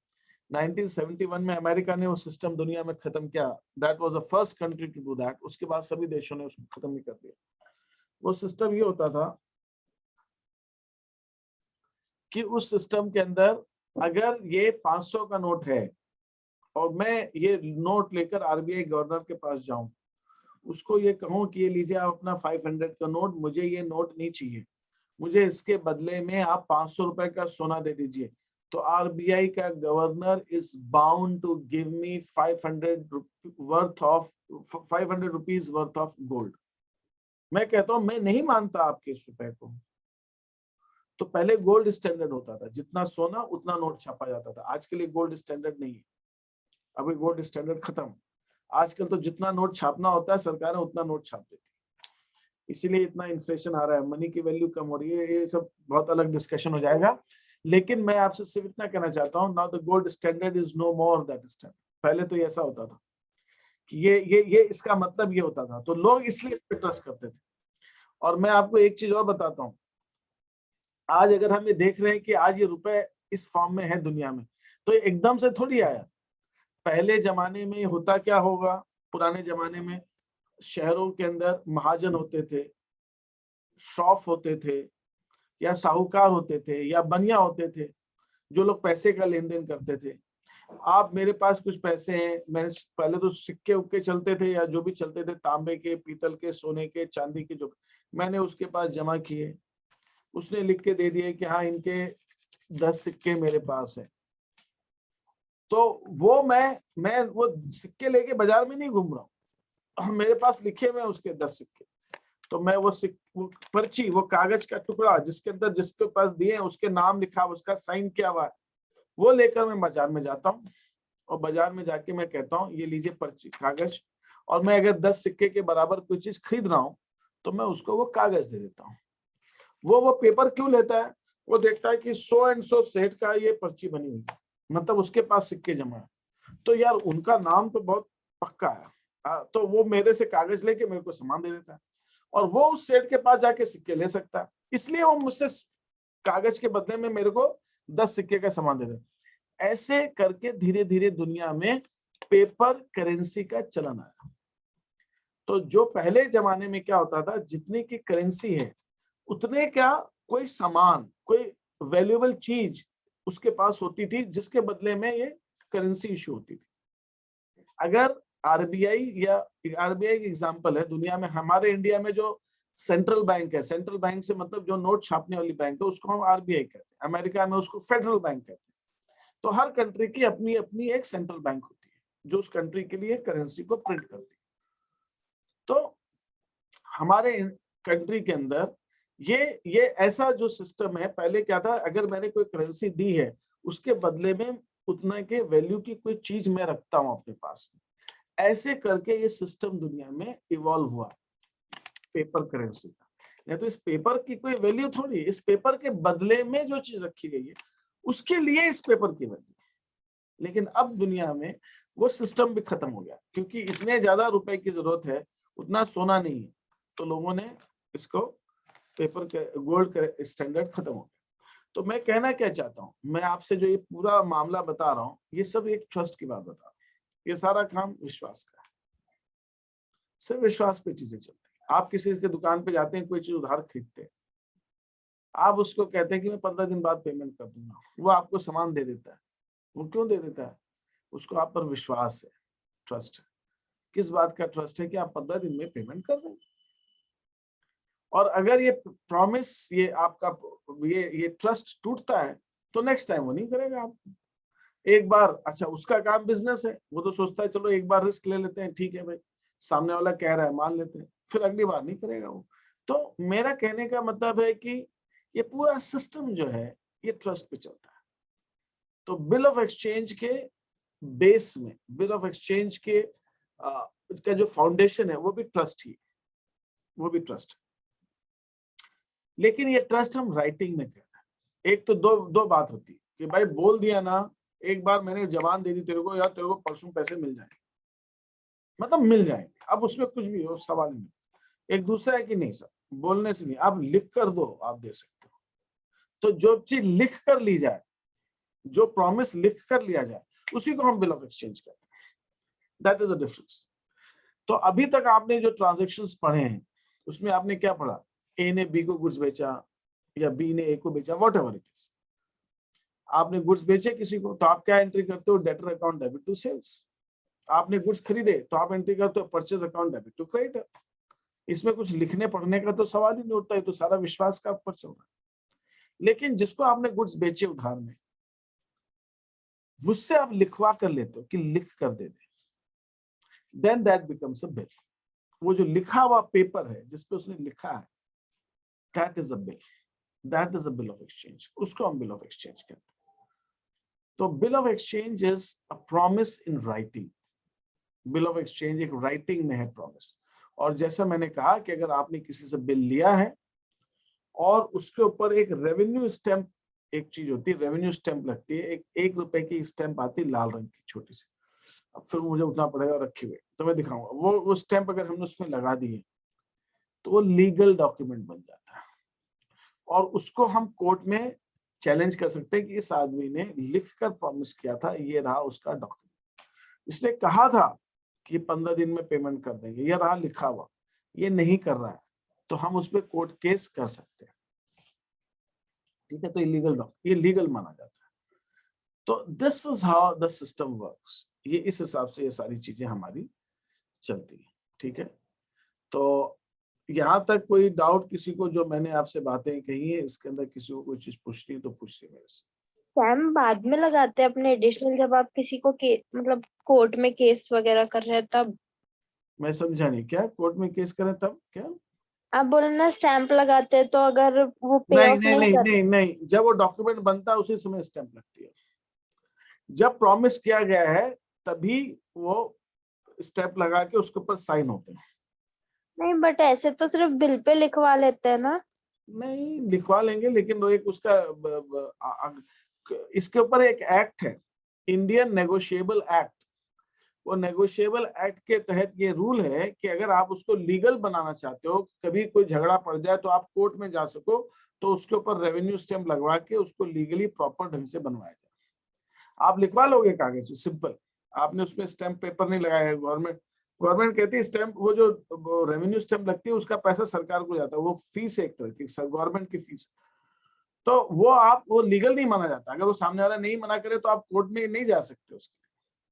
1971 में अमेरिका ने वो सिस्टम दुनिया में खत्म किया। That was the first country to do that. उसके बाद सभी देशों ने उसको खत्म ही कर दिया। वो सिस्टम ये होता था कि उस सिस्टम के अंदर अगर ये 500 का नोट है और मैं ये नोट लेकर आरबीआई गवर्नर के पास जाऊं, उसको ये कहूं कि ये लीजिए आप अपना 500 का नोट, मुझे ये नोट नहीं चाहिए, मुझे इसके बदले में आप 500 रुपए का सोना दे दीजिए, तो आरबीआई का governor is bound to give me 500 rupees worth of gold. मैं कहता हूं मैं नहीं मानता आपके इस रुपए को। तो पहले गोल्ड स्टैंडर्ड होता था, जितना सोना उतना नोट छापा जाता था। आज के लिए गोल्ड स्टैंडर्ड नहीं है, अभी गोल्ड स्टैंडर्ड खत्म। आजकल तो जितना नोट छापना होता है सरकारें उतना नोट छाप देती है, इसीलिए इतना इन्फ्लेशन आ रहा है, मनी की वैल्यू कम हो रही है। ये सब बहुत अलग डिस्कशन हो जाएगा, लेकिन मैं आपसे सिर्फ इतना कहना चाहता हूँ, now the gold standard is no more that standard. पहले तो ऐसा होता था कि ये इसका मतलब ये होता था, तो लोग इसलिए इस पर ट्रस्ट करते थे। और मैं आपको एक चीज और बताता हूँ, आज अगर हम ये देख रहे हैं कि आज ये रुपए इस फॉर्म में है दुनिया में, तो ये एकदम से थोड़ी आया। पहले जमाने में होता क्या होगा, पुराने जमाने में शहरों के अंदर महाजन होते थे, शॉफ होते थे, या साहूकार होते थे, या बनिया होते थे, जो लोग पैसे का लेन देन करते थे। आप मेरे पास कुछ पैसे हैं, मैंने पहले तो सिक्के उक्के चलते थे, या जो भी चलते थे, तांबे के, पीतल के, सोने के, चांदी के, जो मैंने उसके पास जमा किए, उसने लिख के दे दिए कि हाँ इनके 10 सिक्के मेरे पास है। तो वो मैं वो सिक्के लेके बाजार में नहीं घूम रहा हूँ, मेरे पास लिखे हुए उसके 10 सिक्के। तो मैं वो पर्ची, वो कागज का टुकड़ा जिसके अंदर जिसके पास दिए हैं उसके नाम लिखा, उसका साइन किया हुआ है, वो लेकर मैं बाजार में जाता हूँ और बाजार में जाके मैं कहता हूँ ये लीजिए पर्ची, कागज, और मैं अगर 10 सिक्के के बराबर कोई चीज खरीद रहा हूँ तो मैं उसको वो कागज दे देता हूँ। वो पेपर क्यों लेता है? वो देखता है कि 100 एंड 100 सेठ का ये पर्ची बनी हुई है, मतलब उसके पास सिक्के जमा है, तो यार उनका नाम तो बहुत पक्का है, तो वो मेरे से कागज लेके मेरे को सामान दे देता है, और वो उस सेठ के पास जाके सिक्के ले सकता है, इसलिए वो मुझसे कागज के बदले में मेरे को 10 सिक्के का सामान दे देता है। ऐसे करके धीरे धीरे दुनिया में पेपर करेंसी का चलन आया। तो जो पहले जमाने में क्या होता था, जितने की करेंसी है उतने क्या कोई सामान, कोई वैल्यूएबल चीज उसके पास होती थी, जिसके बदले में ये करेंसी इशू होती थी। अगर आरबीआई या आरबीआई की एग्जांपल है दुनिया में, हमारे इंडिया में जो सेंट्रल बैंक है, सेंट्रल बैंक से मतलब जो नोट छापने वाली बैंक है उसको हम आरबीआई कहते हैं, अमेरिका में उसको फेडरल बैंक कहते हैं। तो हर कंट्री की अपनी अपनी एक सेंट्रल बैंक होती है जो उस कंट्री के लिए करेंसी को प्रिंट करती है। तो हमारे कंट्री के अंदर ये ऐसा जो सिस्टम है, पहले क्या था, अगर मैंने कोई करेंसी दी है उसके बदले में उतना के वैल्यू की कोई चीज मैं रखता हूं अपने पास में। ऐसे करके ये सिस्टम दुनिया में इवॉल्व हुआ पेपर करेंसी का। नहीं तो इस पेपर की कोई वैल्यू थोड़ी, इस पेपर के बदले में जो चीज रखी गई है उसके लिए इस पेपर की वैल्यू। लेकिन अब दुनिया में वो सिस्टम भी खत्म हो गया, क्योंकि इतने ज्यादा रुपए की जरूरत है, उतना सोना नहीं है, तो लोगों ने इसको पेपर के गोल्ड का स्टैंडर्ड खत्म हो गया। तो मैं कहना क्या चाहता हूँ, मैं आपसे जो ये पूरा मामला बता रहा हूँ ये सब एक ट्रस्ट की बात बता रहा हूँ। ये सारा काम विश्वास का है, सिर्फ विश्वास पे चीजें चलती है। आप किसी के दुकान पे जाते हैं, कोई चीज उधार खरीदते हैं, आप उसको कहते हैं कि मैं 15 दिन बाद पेमेंट कर दूंगा, वो आपको सामान दे देता है। वो क्यों दे देता है? उसको आप पर विश्वास है, ट्रस्ट है। किस बात का ट्रस्ट है? कि आप 15 दिन में पेमेंट कर देंगे। और अगर ये प्रॉमिस, ये आपका ये ट्रस्ट टूटता है तो नेक्स्ट टाइम वो नहीं करेगा आप। एक बार, अच्छा उसका काम बिजनेस है, वो तो सोचता है चलो एक बार रिस्क ले लेते हैं, ठीक है भाई, सामने वाला कह रहा है मान लेते हैं, फिर अगली बार नहीं करेगा वो। तो मेरा कहने का मतलब है कि ये पूरा सिस्टम जो है ये ट्रस्ट पे चलता है। तो बिल ऑफ एक्सचेंज के बेस में, बिल ऑफ एक्सचेंज के का जो फाउंडेशन है वो भी ट्रस्ट ही, वो भी ट्रस्ट। लेकिन ये ट्रस्ट हम राइटिंग में कर रहे हैं। एक तो दो बात होती है कि भाई बोल दिया ना, एक बार मैंने जबान दे दी तेरे को, यार तेरे को परसों पैसे मिल जाएंगे, मतलब मिल जाएंगे, अब उसमें कुछ भी हो सवाल नहीं। एक दूसरा है कि नहीं सर, बोलने से नहीं, आप लिख कर दो, आप दे सकते हो। तो जो चीज लिख कर ली जाए, जो प्रॉमिस लिख कर लिया जाए, उसी को हम बिल ऑफ एक्सचेंज कहते हैं। That is the difference. तो अभी तक आपने जो ट्रांजेक्शन्स पढ़े हैं उसमें आपने क्या पढ़ा? ए ने बी को गुड्स बेचा या बी ने ए को बेचा, व्हाटएवर इट इज। आपने गुड्स बेचे किसी को तो आप क्या एंट्री करते हो? Debtor account debit to sales. आपने गुड्स खरीदे तो आप एंट्री करते हो purchase account debit to creditor. इसमें कुछ लिखने पढ़ने का तो सवाल ही नहीं उठता है, तो सारा विश्वास का ऊपर चल रहा है। लेकिन जिसको आपने गुड्स बेचे उधार में, उससे आप लिखवा कर लेते हो कि लिख कर दे दे, then that becomes a bill. वो जो लिखा हुआ पेपर है जिसपे उसने लिखा है, that is a bill, that is a bill of exchange, उसको हम बिल ऑफ एक्सचेंज कहते हैं। तो bill of exchange is a promise in writing. Bill of exchange एक राइटिंग में है प्रॉमिस। और जैसा मैंने कहा कि अगर आपने किसी से बिल लिया है और उसके ऊपर एक रेवेन्यू स्टैंप, एक चीज होती है रेवेन्यू स्टैंप लगती है, एक रुपए की स्टैंप आती है लाल रंग की छोटी सी, अब फिर मुझे उठना पड़ेगा रखे हुए तो मैं दिखाऊंगा। वो स्टैंप अगर हमने उसमें लगा दिए तो वो लीगल डॉक्यूमेंट बन जाता है और उसको हम कोर्ट में चैलेंज कर सकते हैं कि इस आदमी ने लिखकर प्रॉमिस किया था, ये रहा उसका डॉक्यूमेंट, इसने कहा था कि 15 दिन में पेमेंट कर देंगे, ये रहा लिखा हुआ, ये नहीं कर रहा है, तो हम उस पर कोर्ट केस कर सकते हैं। ठीक है, तो ये लीगल माना जाता है। तो this is how the system works. ये इस हिसाब से ये सारी चीजें हमारी चलती है। ठीक है, तो यहाँ तक कोई डाउट किसी को, जो मैंने आपसे बातें कही है इसके अंदर किसी को कोई चीज पूछनी है तो पूछिए मेरे से। सैम बाद में लगाते हैं अपने एडिशनल, जब आप किसी को मतलब कोर्ट में केस वगैरह कर रहे हैं तब? मैं समझा नहीं, क्या कोर्ट में केस करें तब क्या? आप बोले ना स्टैंप लगाते हैं, तो अगर वो पे नहीं ऑफ नहीं नहीं नहीं कर, नहीं नहीं, जब वो डॉक्यूमेंट बनता है उसी समय स्टैंप लगती है। जब प्रॉमिस किया गया है तभी वो स्टैंप लगा के उसके ऊपर साइन होते हैं। नहीं बट ऐसे तो सिर्फ बिल पे लिखवा लेते हैं ना। नहीं, लिखवा लेंगे लेकिन वो एक उसका इसके ऊपर एक एक्ट है, इंडियन नेगोशिएबल एक्ट। वो नेगोशिएबल एक्ट के तहत ये रूल है कि अगर आप उसको लीगल बनाना चाहते हो, कभी कोई झगड़ा पड़ जाए तो आप कोर्ट में जा सको, तो उसके ऊपर रेवेन्यू स्टैंप लगवा के उसको लीगली प्रॉपर ढंग से बनवाया जाए। आप लिखवा लोगे कागज, सिंपल, आपने उसमें स्टैंप पेपर नहीं लगाया है। गवर्नमेंट कहती है स्टैंप, वो जो रेवेन्यू स्टैंप लगती है उसका पैसा सरकार को जाता है, वो फीस एक तरह की गवर्नमेंट की फीस। तो वो लीगल नहीं माना जाता। अगर वो सामने वाला नहीं मना करे तो आप कोर्ट में नहीं जा सकते उसके।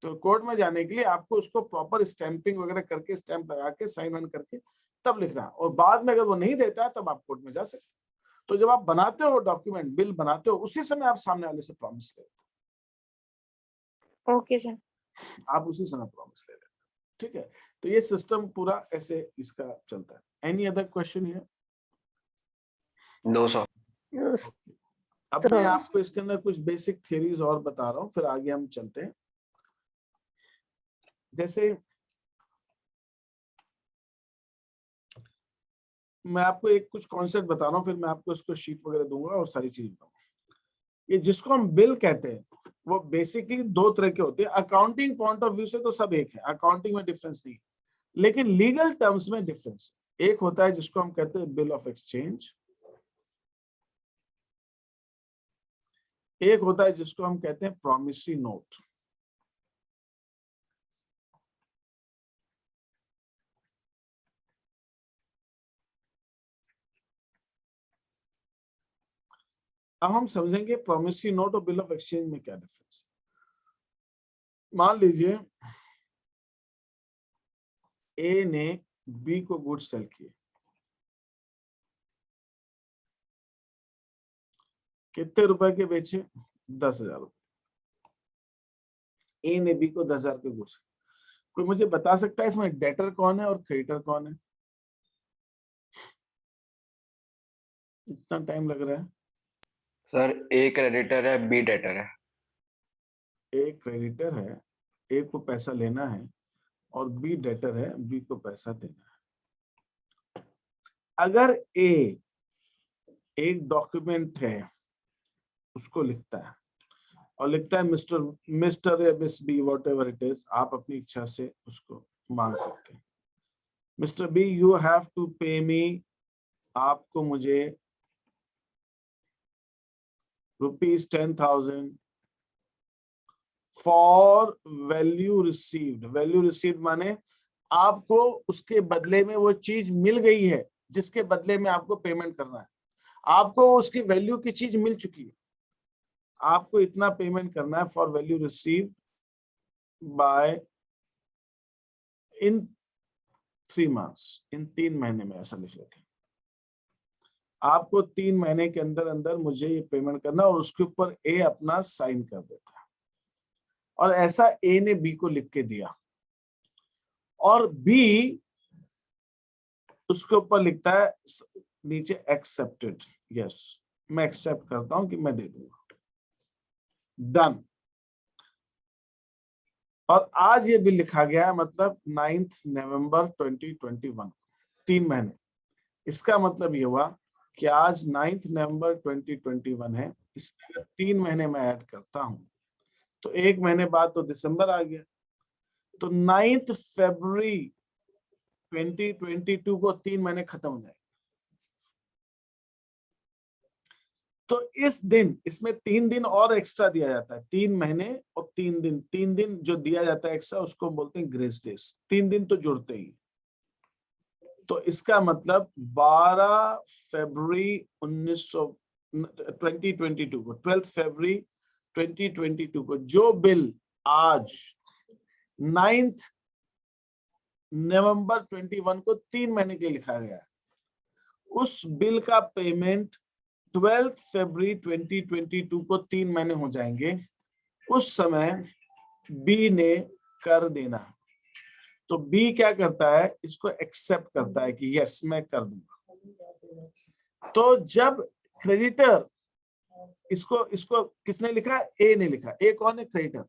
तो कोर्ट में जाने के लिए आपको उसको प्रॉपर स्टैंपिंग वगैरह करके, स्टैंप लगा के, साइन वाइन करके तब लिखना है। और बाद में अगर वो नहीं देता है तब आप कोर्ट में जा सकते हैं। तो जब आप बनाते हो डॉक्यूमेंट, बिल बनाते हो, उसी समय आप सामने वाले से प्रॉमिस ले लेते ओके सर। हो, आप उसी समय प्रॉमिस ले लेते हो। ठीक है, तो ये सिस्टम पूरा ऐसे इसका चलता है। Any other question here? No sir. अब मैं आपको इसके अंदर कुछ बेसिक थियरीज और बता रहा हूँ, फिर आगे हम चलते हैं। जैसे मैं आपको एक कुछ कॉन्सेप्ट बता रहा हूँ, फिर मैं आपको इसको शीट वगैरह दूंगा और सारी चीज बताऊंगा। ये जिसको हम बिल कहते हैं वो बेसिकली दो तरह के होते हैं। अकाउंटिंग पॉइंट ऑफ व्यू से तो सब एक है, अकाउंटिंग में डिफरेंस नहीं है, लेकिन लीगल टर्म्स में डिफरेंस है। एक होता है जिसको हम कहते हैं बिल ऑफ एक्सचेंज, एक होता है जिसको हम कहते हैं प्रॉमिसरी नोट। अब हम समझेंगे प्रॉमिसरी नोट और बिल ऑफ एक्सचेंज में क्या डिफरेंस है। मान लीजिए ए ने बी को गुड्स सेल किए, कितने रुपए के बेचे? 10,000 रुपए। ए ने बी को 10,000 के गुड्स। कोई मुझे बता सकता है इसमें डेटर कौन है और क्रेडिटर कौन है? इतना टाइम लग रहा है। सर ए क्रेडिटर है, बी डेटर है। ए क्रेडिटर है, ए को पैसा लेना है, और बी डेटर है, बी को पैसा देना है। अगर ए एक डॉक्यूमेंट है उसको लिखता है और लिखता है मिस्टर या miss B, whatever it is, आप अपनी इच्छा से उसको मान सकते हैं। Mister B, you have to pay me, आपको मुझे ₹10,000 for value received. Value received माने आपको उसके बदले में वो चीज मिल गई है जिसके बदले में आपको पेमेंट करना है। आपको उसकी वैल्यू की चीज मिल चुकी है, आपको इतना पेमेंट करना है for value received by in 3 months, इन 3 महीने में, ऐसा लिख लेते हैं। आपको 3 महीने के अंदर अंदर मुझे ये पेमेंट करना, और उसके ऊपर ए अपना साइन कर देता है। और ऐसा ए ने बी को लिख के दिया, और बी उसके ऊपर लिखता है नीचे एक्सेप्टेड, यस मैं एक्सेप्ट करता हूं कि मैं दे दूंगा, डन। और आज ये बिल लिखा गया है, मतलब 9 नवंबर 2021, 3 महीने। इसका मतलब ये हुआ कि आज 9 नवंबर 2021 है, इसमें अगर 3 महीने में ऐड करता हूं तो 1 महीने बाद तो दिसंबर आ गया, तो 9 फरवरी 2022 को 3 महीने खत्म हो जाएंगे। तो इस दिन, इसमें 3 दिन और एक्स्ट्रा दिया जाता है, 3 महीने और 3 दिन, 3 दिन जो दिया जाता है एक्स्ट्रा उसको बोलते हैं ग्रेस डेज। 3 दिन तो जुड़ते ही। तो इसका मतलब 12 फरवरी 2022 को, 12 फरवरी 2022 को जो बिल आज 9 नवंबर 21 को 3 महीने के लिए लिखा गया है, उस बिल का पेमेंट 12 फरवरी 2022 को 3 महीने हो जाएंगे, उस समय बी ने कर देना। तो बी क्या करता है, इसको एक्सेप्ट करता है कि यस मैं कर दूंगा। तो जब क्रेडिटर, इसको किसने लिखा? ए ने लिखा। ए कौन है? क्रेडिटर।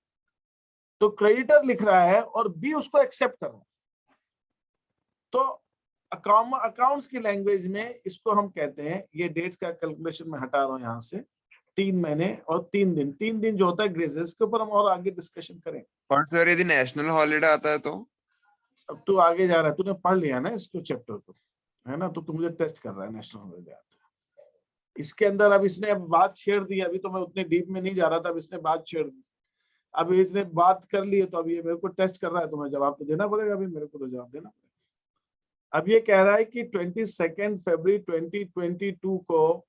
तो क्रेडिटर लिख रहा है और बी उसको एक्सेप्ट कर रहा है। तो अकाउंट्स की लैंग्वेज में इसको हम कहते हैं, ये डेट्स का कैलकुलेशन में हटा रहा हूं यहां से, 3 महीने और 3 दिन, 3 दिन जो होता है ग्रेजेस के ऊपर हम और आगे डिस्कशन करेंगे। और सर यदि नेशनल हॉलीडे आता है तो? अब तू आगे जा रहा है, तूने पढ़ लिया ना इसको चैप्टर को, है ना, तो तू मुझे टेस्ट कर रहा है नेशनल हॉलीडे आता है इसके अंदर। अब इसने अब बात छेड़ दी, अभी तो मैं उतने डीप में नहीं जा रहा था, अब इसने बात छेड़ दी, अब इसने बात कर ली है, तो अब ये मेरे को टेस्ट कर रहा है, तो मैं जवाब तो देना पड़ेगा, अभी मेरे को तो जवाब देना पड़ेगा। अब ये कह रहा है कि 22 फरवरी 2022 को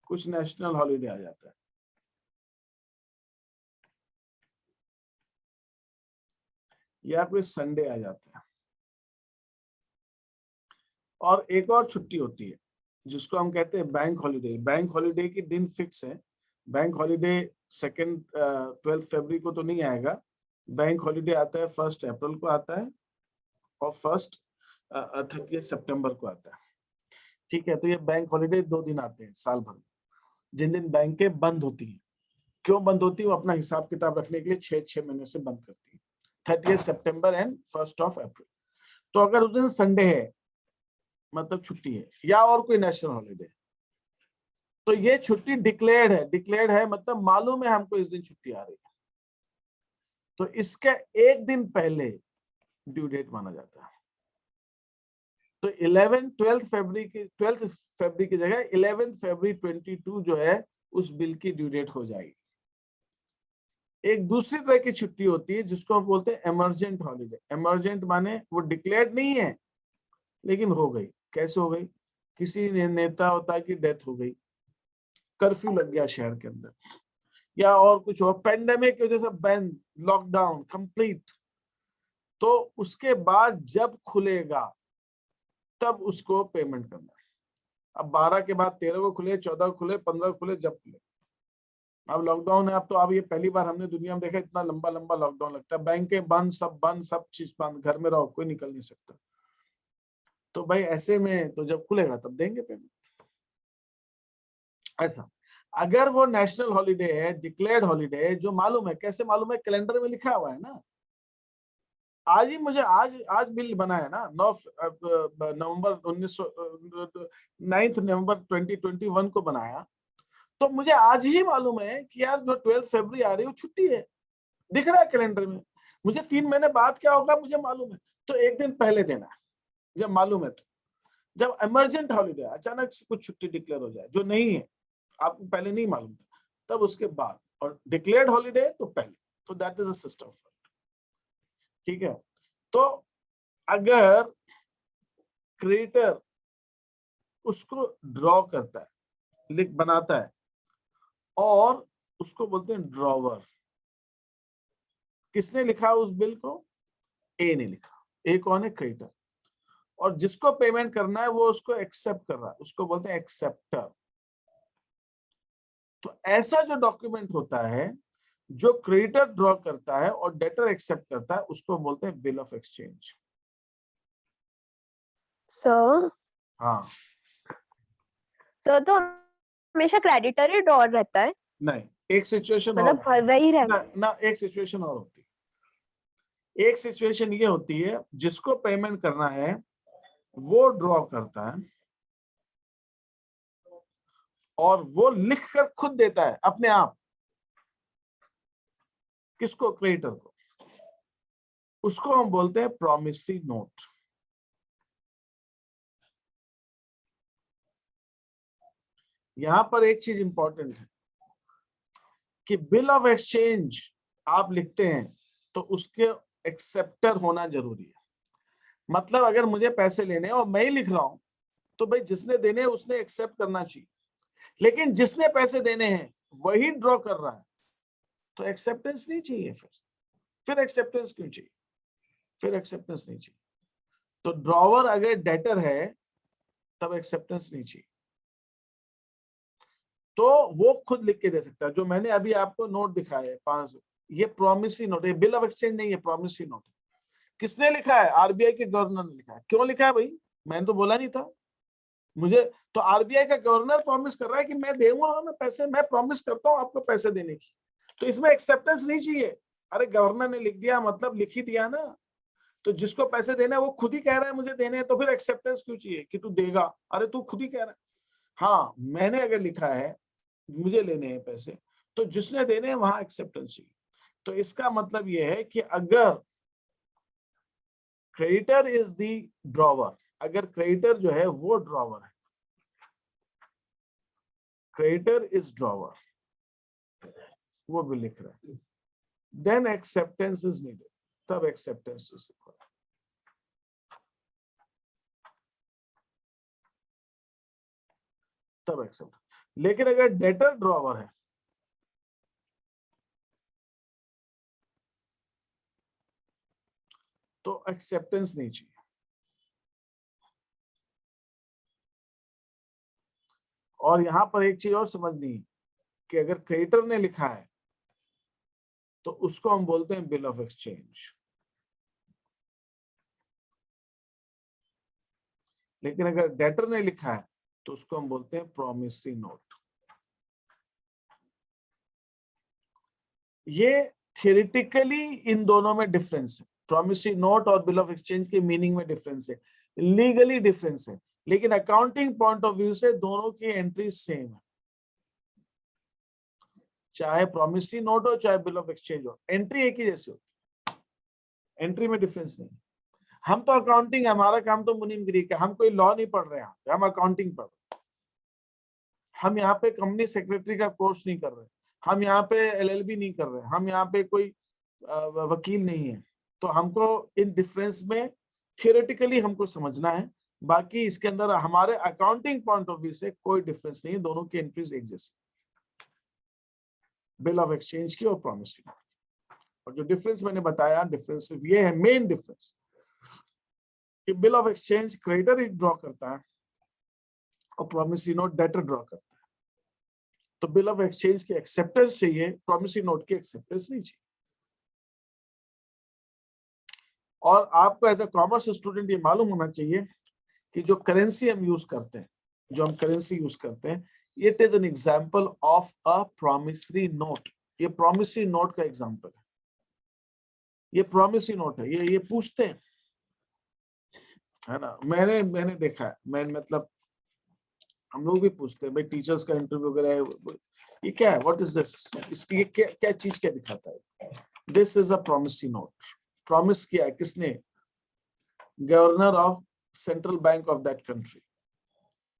कुछ नेशनल हॉलीडे आ जाता है। या कोई संडे आ जाता है। और एक और छुट्टी होती है जिसको हम कहते हैं बैंक हॉलीडे। बैंक हॉलीडे की दिन फिक्स है। बैंक हॉलीडे 12 फरवरी को तो नहीं आएगा। बैंक हॉलीडे आता है 1 अप्रैल को आता है और 30 सितंबर को आता है। ठीक है, तो ये बैंक हॉलीडे 2 दिन आते हैं साल भर, जिन दिन बैंकें बंद होती हैं। क्यों बंद होती है? वो अपना हिसाब किताब रखने के लिए 6 महीने से बंद करती है, 30 सितंबर एंड 1 अप्रैल। तो अगर उस दिन संडे है मतलब छुट्टी है, या और कोई नेशनल हॉलीडे, तो ये छुट्टी डिक्लेयर्ड है। डिक्लेयर्ड है मतलब मालूम है हमको इस दिन छुट्टी आ रही है, तो इसके एक दिन पहले ड्यू डेट माना जाता है। तो 12 फरवरी की जगह 11 फरवरी 22 जो है उस बिल की ड्यू डेट हो जाएगी। एक दूसरी तरह की छुट्टी होती है जिसको हम बोलते हैं इमरजेंट हॉलीडे। इमरजेंट माने वो डिक्लेयर्ड नहीं है लेकिन हो गई। कैसे हो गई? किसी नेता होता की डेथ हो गई, कर्फ्यू लग गया शहर के अंदर, या और कुछ हो, पेंडेमिक की वजह से बैन, लॉकडाउन कंप्लीट, तो उसके बाद जब खुलेगा तब उसको पेमेंट करना है। अब 12 के बाद 13 को खुले, 14 को खुले, 15 को खुले, जब खुले। अब लॉकडाउन है, अब तो अब ये पहली बार हमने दुनिया में देखा इतना लंबा लंबा लॉकडाउन लगता है। बैंकें बंद, सब चीज बंद, घर में रहो, कोई निकल नहीं सकता। तो भाई ऐसे में तो जब खुलेगा तब देंगे पेमेंट। ऐसा अगर वो नेशनल हॉलीडे है, डिक्लेयर्ड हॉलीडे है, जो मालूम है, कैसे मालूम है? कैलेंडर में लिखा हुआ है ना। आज ही मुझे आज बिल बना है ना, 9 नवंबर 9 नवंबर 2021 को बनाया, तो मुझे आज ही मालूम है कि यार जो 12 फरवरी आ रही है वो छुट्टी है, दिख रहा है कैलेंडर में। मुझे 3 महीने बाद क्या होगा मुझे मालूम है, तो एक दिन पहले देना है जब मालूम है। तो जब इमरजेंट हॉलीडे अचानक से कुछ छुट्टी डिक्लेयर हो जाए जो नहीं है, आपको पहले नहीं मालूम था, तब उसके बाद, और डिक्लेयर्ड हॉलीडे तो पहले। तो दैट इज अ सिस्टम। ठीक है, तो अगर क्रिएटर उसको ड्रॉ करता है, लिख बनाता है, और उसको बोलते हैं ड्रॉवर। किसने लिखा उस बिल को? ए ने लिखा। ए कौन है? क्रिएटर। और जिसको पेमेंट करना है वो उसको एक्सेप्ट कर रहा है, उसको बोलते हैं एक्सेप्टर। तो ऐसा जो डॉक्यूमेंट होता है जो क्रेडिटर ड्रॉ करता है और डेटर एक्सेप्ट करता है, उसको बोलते हैं बिल ऑफ एक्सचेंज। सर हाँ, तो हमेशा क्रेडिटर ही ड्रॉ रहता है? नहीं, एक सिचुएशन और मतलब वही रहता ना, एक सिचुएशन और होती है। एक सिचुएशन ये होती है जिसको पेमेंट करना है वो ड्रॉ करता है और वो लिखकर खुद देता है अपने आप। किसको? क्रेडिटर को। उसको हम बोलते हैं प्रॉमिसरी नोट। यहां पर एक चीज इंपॉर्टेंट है कि बिल ऑफ एक्सचेंज आप लिखते हैं तो उसके एक्सेप्टर होना जरूरी है। मतलब अगर मुझे पैसे लेने हैं और मैं ही लिख रहा हूं तो भाई जिसने देने हैं उसने एक्सेप्ट करना चाहिए, लेकिन जिसने पैसे देने हैं वही ड्रॉ कर रहा है तो एक्सेप्टेंस नहीं चाहिए। फिर एक्सेप्टेंस क्यों चाहिए? फिर एक्सेप्टेंस नहीं चाहिए। तो ड्रॉवर अगर डेटर है तब एक्सेप्टेंस नहीं चाहिए, तो वो खुद लिख के दे सकता है। जो मैंने अभी आपको नोट दिखाया है 500, ये प्रॉमिसरी नोट है, बिल ऑफ एक्सचेंज नहीं है, प्रॉमिसरी नोट है। किसने लिखा है? आरबीआई के गवर्नर ने लिखा है। क्यों लिखा है भाई? मैंने तो बोला नहीं था मुझे। तो आरबीआई का गवर्नर प्रॉमिस कर रहा है कि मैं दूंगा ना पैसे, मैं प्रॉमिस करता हूं आपको पैसे देने की, तो इसमें एक्सेप्टेंस नहीं चाहिए। अरे गवर्नर ने लिख दिया मतलब लिख ही दिया ना। तो जिसको पैसे देने वो खुद ही कह रहा है मुझे देने हैं, तो फिर एक्सेप्टेंस क्यों चाहिए कि तू देगा? अरे तू खुद ही कह रहा है। हाँ, मैंने अगर लिखा है मुझे लेने हैं पैसे, तो जिसने देने हैं वहां एक्सेप्टेंस चाहिए। तो इसका मतलब यह है कि अगर क्रेडिटर इज द ड्रॉवर, अगर क्रेडिटर जो है वो ड्रॉवर है, क्रेडिटर इज ड्रॉवर, वो भी लिख रहा है, देन एक्सेप्टेंस इज नीडेड, तब एक्सेप्टेंस इज रिक्वायर्ड। तब एक्सेप्ट। लेकिन अगर डेटर ड्रॉवर है, तो एक्सेप्टेंस नहीं चाहिए। और यहां पर एक चीज और समझनी है कि अगर क्रेडिटर ने लिखा है तो उसको हम बोलते हैं बिल ऑफ एक्सचेंज, लेकिन अगर डेटर ने लिखा है तो उसको हम बोलते हैं प्रॉमिसरी नोट। ये थियोरेटिकली इन दोनों में डिफरेंस है, प्रॉमिसरी नोट और बिल ऑफ एक्सचेंज के मीनिंग में डिफरेंस है, लीगली डिफरेंस है, लेकिन अकाउंटिंग पॉइंट ऑफ व्यू से दोनों की एंट्री सेम है। चाहे प्रॉमिसरी नोट हो चाहे बिल ऑफ एक्सचेंज हो, एंट्री एक ही जैसी होती है, एंट्री में डिफरेंस नहीं। हम तो अकाउंटिंग, हमारा काम तो मुनीमगिरी का, हम कोई लॉ नहीं पढ़ रहे हैं, हम अकाउंटिंग पढ़ रहे हैं। हम यहाँ पे कंपनी सेक्रेटरी का कोर्स नहीं कर रहे, हम यहाँ पे LLB नहीं कर रहे, हम यहाँ पे कोई वकील नहीं है। तो हमको इन डिफरेंस में थियोरेटिकली हमको समझना है, बाकी इसके अंदर हमारे अकाउंटिंग पॉइंट ऑफ व्यू से कोई डिफरेंस नहीं है, दोनों की एंट्रीज एक जैसी, बिल ऑफ एक्सचेंज की और प्रॉमिसरी नोट। और जो डिफरेंस मैंने बताया, डिफरेंस ये है, मेन डिफरेंस कि bill of exchange creditor he draw करता है और प्रॉमिसरी नोट डेटर ड्रॉ करता है। तो बिल ऑफ एक्सचेंज की एक्सेप्टेंस चाहिए, प्रॉमिसरी नोट की एक्सेप्टेंस नहीं चाहिए। और आपको एज अ कॉमर्स स्टूडेंट ये मालूम होना चाहिए कि जो करेंसी हम यूज करते हैं, जो हम करेंसी यूज करते हैं, it is an example of a promissory note. ये प्रॉमिसरी नोट का एग्जांपल है, ये प्रॉमिसरी नोट है। ये पूछते हैं, है ना, मैंने देखा है, मैं मतलब हम लोग भी पूछते हैं भाई, टीचर्स का इंटरव्यू वगैरह, ये क्या है, व्हाट इज दिस, इसकी ये क्या चीज क्या दिखाता है। This is a promissory note. Promise किया है किसने, governor of central bank of that country,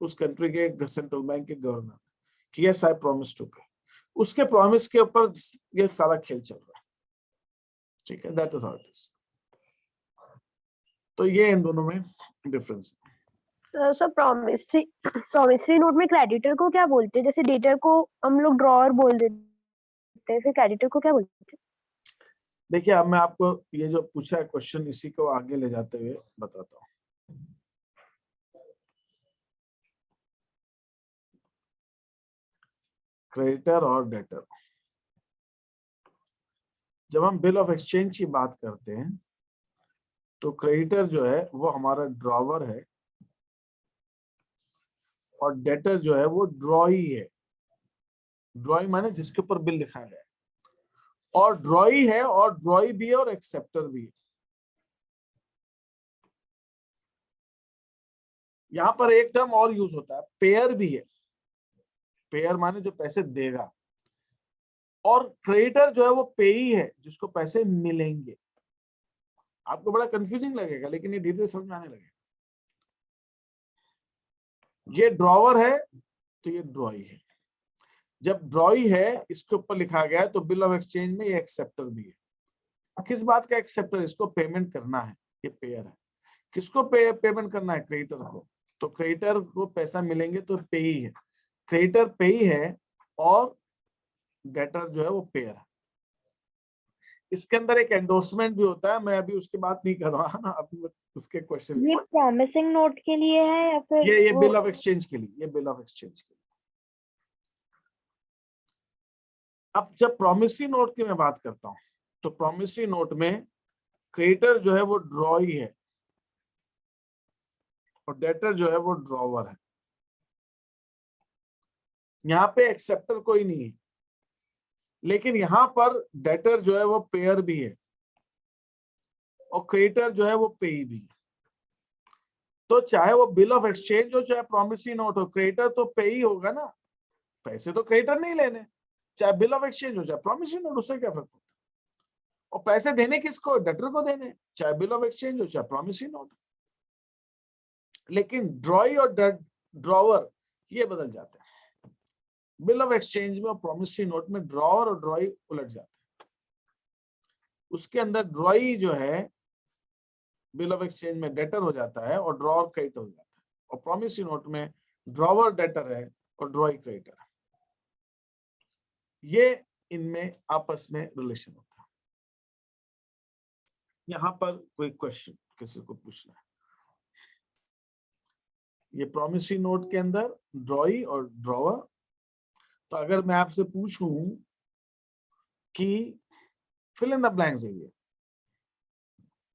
उस कंट्री के सेंट्रल बैंक के गवर्नर कि यस आई प्रॉमिस टू पे। उसके प्रॉमिस के ऊपर ये सारा खेल चल रहा है, ठीक है, that is how it is. तो ये इन दोनों में डिफरेंस है। सर प्रॉमिसरी नोट में क्रेडिटर को क्या बोलते हैं? जैसे डेटर को हम लोग ड्रॉअर बोल देते हैं, फिर क्रेडिटर को क्या बोलते हैं? देखिए, अब मैं आपको ये जो पूछा है क्वेश्चन, इसी को आगे ले जाते हुए बताता हूँ। क्रेडिटर और डेटर, जब हम बिल ऑफ एक्सचेंज की बात करते हैं तो क्रेडिटर जो है वो हमारा ड्रॉवर है और डेटर जो है वो ड्रॉई है। ड्रॉई माने जिसके ऊपर बिल लिखा गया है, और ड्रॉई है, और ड्रॉई भी है और एक्सेप्टर भी है। यहां पर एक टर्म और यूज होता है, पेयर भी है। पेयर माने जो पैसे देगा, और क्रेडिटर जो है वो पेई है, जिसको पैसे मिलेंगे। आपको बड़ा कंफ्यूजिंग लगेगा, लेकिन ये धीरे धीरे समझ में आने लगेगा। ये ड्रॉवर है तो ये ड्रॉई है। जब ड्रॉई है, इसके ऊपर लिखा गया है, तो बिल ऑफ एक्सचेंज में ये एक्सेप्टर भी है। किस बात का एक्सेप्टर? इसको पेमेंट करना है, ये पेयर है। किसको पेमेंट करना है? क्रेडिटर को। तो क्रेडिटर को पैसा मिलेंगे तो पेई है, क्रेडिटर पेई है, और डेटर जो है वो पेयर है। इसके अंदर एक एंडोर्समेंट भी होता है, मैं अभी उसकी बात नहीं कर रहा ना, अभी उसके क्वेश्चन। ये प्रॉमिसिंग नोट के लिए है या फिर ये बिल ऑफ एक्सचेंज के लिए, ये बिल ऑफ एक्सचेंज के लिए। अब जब प्रॉमिसरी नोट की मैं बात करता हूं, तो प्रॉमिसरी नोट में क्रेडिटर जो है वो ड्रॉई है और डेटर जो है वो ड्रॉवर है। यहाँ पे एक्सेप्टर कोई नहीं है, लेकिन यहाँ पर डेटर जो है वो पेयर भी है और क्रेडिटर जो है वो पेई भी है। तो चाहे वो बिल ऑफ एक्सचेंज हो चाहे प्रॉमिसरी नोट हो, क्रेडिटर तो पेई होगा ना, पैसे तो क्रेडिटर नहीं लेने। चाहे बिल ऑफ एक्सचेंज हो चाहे प्रॉमिसरी नोट, उससे क्या फर्क पड़ता है। और पैसे देने किसको? डेटर को देने, चाहे बिल ऑफ एक्सचेंज हो चाहे प्रॉमिसरी नोट। लेकिन ड्रॉई और ड्रॉवर ये बदल जाते हैं। बिल ऑफ एक्सचेंज में और प्रॉमिसरी नोट में ड्रॉवर और ड्रॉई उलट जाते हैं। उसके अंदर ड्रॉई जो है बिल ऑफ एक्सचेंज में डेटर हो जाता है और ड्रॉवर क्रेडिटर हो जाता है, और प्रॉमिसरी नोट में ड्रॉवर डेटर है और ड्रॉई क्रेडिटर है। ये इनमें आपस में रिलेशन होता है। यहाँ पर कोई क्वेश्चन किसी को पूछना है? ये प्रॉमिसरी नोट के अंदर ड्रॉई और ड्रॉवर, तो अगर मैं आपसे पूछूं कि fill in the blanks area,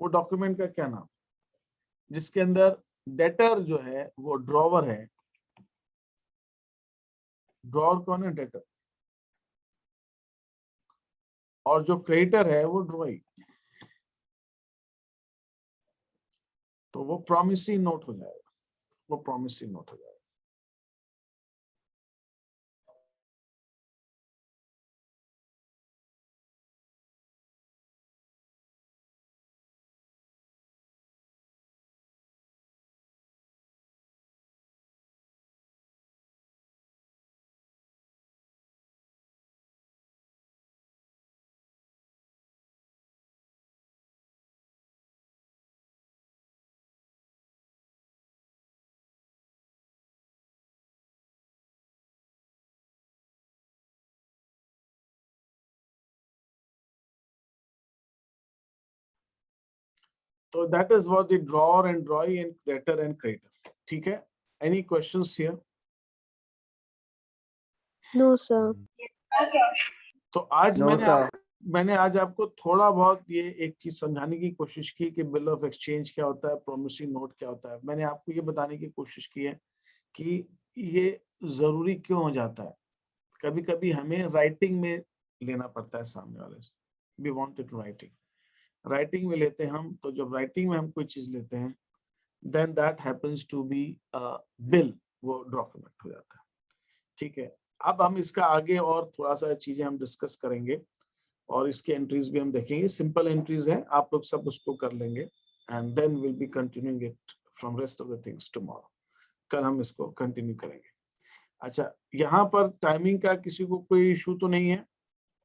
वो डॉक्यूमेंट का क्या नाम, जिसके अंदर डेटर जो है वो ड्रॉवर है, ड्रॉवर कौन है? डेटर, और जो क्रेडिटर है वो ड्रॉई, तो वो प्रॉमिसरी नोट हो जाएगा, वो प्रॉमिसरी नोट हो जाएगा। So that is what the drawer and drawee and debtor and creditor. ठीक है? Any questions here? No sir. तो आज No, sir. मैंने आज आपको थोड़ा बहुत ये एक चीज समझाने की कोशिश की कि बिल ऑफ एक्सचेंज क्या होता है, प्रॉमिसरी नोट क्या होता है। मैंने आपको ये बताने की कोशिश की है कि ये जरूरी क्यों हो जाता है। कभी कभी हमें राइटिंग में लेना पड़ता है सामने वाले से, we want it writing, writing में लेते हैं हम, तो जब राइटिंग में हम कोई चीज लेते हैं then that happens to be a bill, वो डॉक्यूमेंट हो जाता है। ठीक है, अब हम इसका आगे और थोड़ा सा चीजें हम डिस्कस करेंगे और इसके एंट्रीज भी हम देखेंगे। सिंपल एंट्रीज है, आप लोग सब उसको कर लेंगे and then will be continuing it from rest of the things tomorrow. कल हम इसको कंटिन्यू करेंगे। अच्छा, यहाँ पर टाइमिंग का किसी को कोई इशू तो नहीं है?